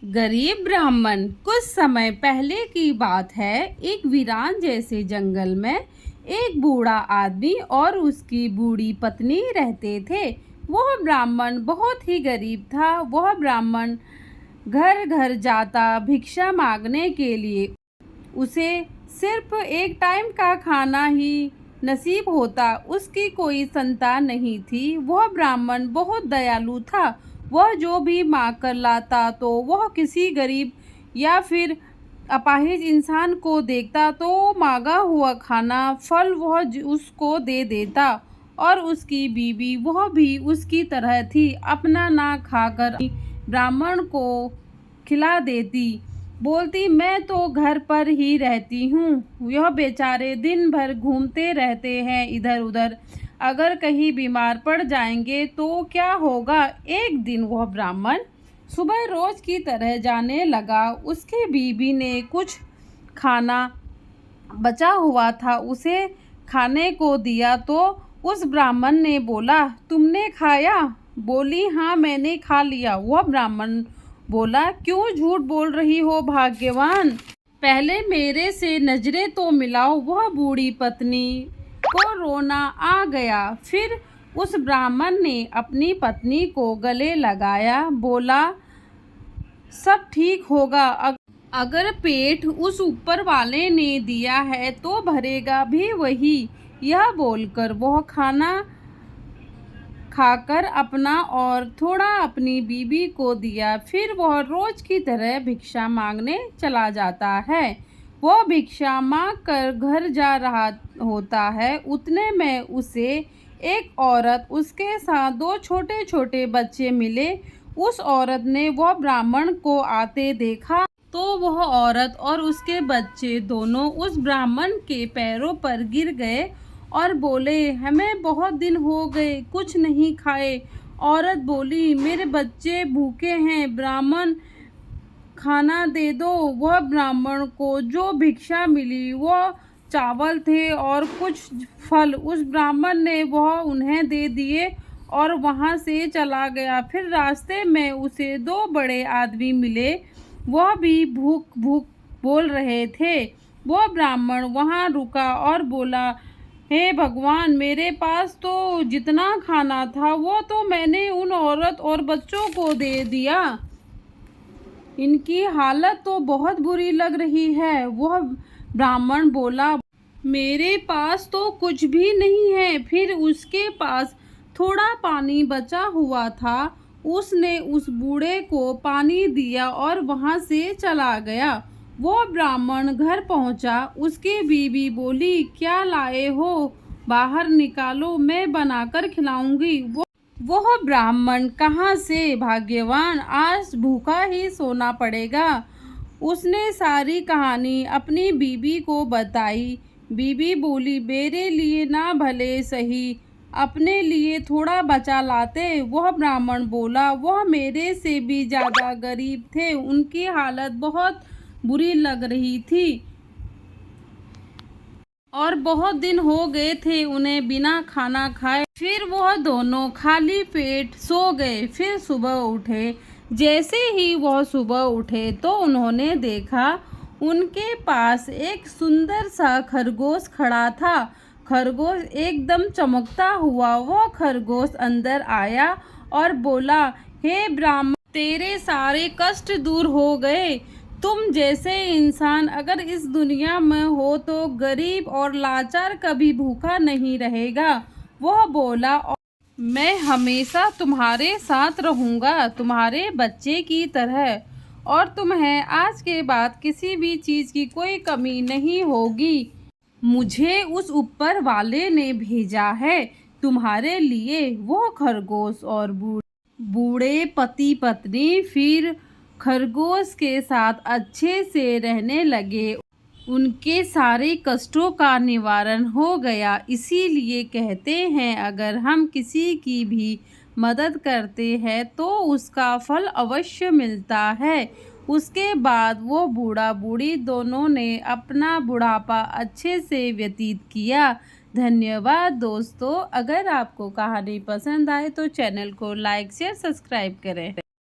गरीब ब्राह्मण। कुछ समय पहले की बात है। एक वीरान जैसे जंगल में एक बूढ़ा आदमी और उसकी बूढ़ी पत्नी रहते थे। वह ब्राह्मण बहुत ही गरीब था। वह ब्राह्मण घर घर जाता भिक्षा मांगने के लिए। उसे सिर्फ एक टाइम का खाना ही नसीब होता। उसकी कोई संतान नहीं थी। वह ब्राह्मण बहुत दयालु था। वह जो भी मांग कर लाता तो वह किसी गरीब या फिर अपाहिज इंसान को देखता तो मांगा हुआ खाना फल वह उसको दे देता। और उसकी बीवी वह भी उसकी तरह थी। अपना ना खाकर ब्राह्मण को खिला देती। बोलती मैं तो घर पर ही रहती हूँ। यह बेचारे दिन भर घूमते रहते हैं इधर उधर। अगर कहीं बीमार पड़ जाएंगे तो क्या होगा। एक दिन वह ब्राह्मण सुबह रोज की तरह जाने लगा। उसके बीवी ने कुछ खाना बचा हुआ था उसे खाने को दिया तो उस ब्राह्मण ने बोला तुमने खाया। बोली हाँ मैंने खा लिया। वह ब्राह्मण बोला क्यों झूठ बोल रही हो भाग्यवान। पहले मेरे से नजरें तो मिलाओ। वह बूढ़ी पत्नी को रोना आ गया। फिर उस ब्राह्मण ने अपनी पत्नी को गले लगाया। बोला सब ठीक होगा। अगर पेट उस ऊपर वाले ने दिया है तो भरेगा भी वही। यह बोलकर वह खाना खाकर अपना और थोड़ा अपनी बीवी को दिया। फिर वह रोज की तरह भिक्षा मांगने चला जाता है। वह भिक्षा मांग कर घर जा रहा होता है। उतने में उसे एक औरत उसके साथ दो छोटे छोटे बच्चे मिले। उस औरत ने वह ब्राह्मण को आते देखा तो वह औरत और उसके बच्चे दोनों उस ब्राह्मण के पैरों पर गिर गए और बोले हमें बहुत दिन हो गए कुछ नहीं खाए। औरत बोली मेरे बच्चे भूखे हैं ब्राह्मण खाना दे दो। वह ब्राह्मण को जो भिक्षा मिली वह चावल थे और कुछ फल। उस ब्राह्मण ने वह उन्हें दे दिए और वहां से चला गया। फिर रास्ते में उसे दो बड़े आदमी मिले। वह भी भूख भूख बोल रहे थे। वह ब्राह्मण वहां रुका और बोला हे भगवान मेरे पास तो जितना खाना था वो तो मैंने उन औरत और बच्चों को दे दिया। इनकी हालत तो बहुत बुरी लग रही है। वह ब्राह्मण बोला मेरे पास तो कुछ भी नहीं है। फिर उसके पास थोड़ा पानी बचा हुआ था। उसने उस बूढ़े को पानी दिया और वहां से चला गया। वो ब्राह्मण घर पहुंचा। उसकी बीवी बोली क्या लाए हो बाहर निकालो मैं बनाकर खिलाऊंगी। वह ब्राह्मण कहाँ से भाग्यवान आज भूखा ही सोना पड़ेगा। उसने सारी कहानी अपनी बीवी को बताई। बीवी बोली मेरे लिए ना भले सही अपने लिए थोड़ा बचा लाते। वह ब्राह्मण बोला वह मेरे से भी ज्यादा गरीब थे। उनकी हालत बहुत बुरी लग रही थी और बहुत दिन हो गए थे उन्हें बिना खाना खाए। फिर वह दोनों खाली पेट सो गए। फिर सुबह उठे। जैसे ही वह सुबह उठे तो उन्होंने देखा उनके पास एक सुंदर सा खरगोश खड़ा था। खरगोश एकदम चमकता हुआ वह खरगोश अंदर आया और बोला हे ब्राह्मण तेरे सारे कष्ट दूर हो गए। तुम जैसे इंसान अगर इस दुनिया में हो तो गरीब और लाचार कभी भूखा नहीं रहेगा। वह बोला मैं हमेशा तुम्हारे साथ रहूंगा तुम्हारे बच्चे की तरह और तुम्हें आज के बाद किसी भी चीज़ की कोई कमी नहीं होगी। मुझे उस ऊपर वाले ने भेजा है तुम्हारे लिए। वो खरगोश और बूढ़े पति पत्नी फिर खरगोश के साथ अच्छे से रहने लगे। उनके सारे कष्टों का निवारण हो गया। इसीलिए कहते हैं अगर हम किसी की भी मदद करते हैं तो उसका फल अवश्य मिलता है। उसके बाद वो बूढ़ा बूढ़ी दोनों ने अपना बुढ़ापा अच्छे से व्यतीत किया। धन्यवाद दोस्तों। अगर आपको कहानी पसंद आए तो चैनल को लाइक शेयर सब्सक्राइब करें।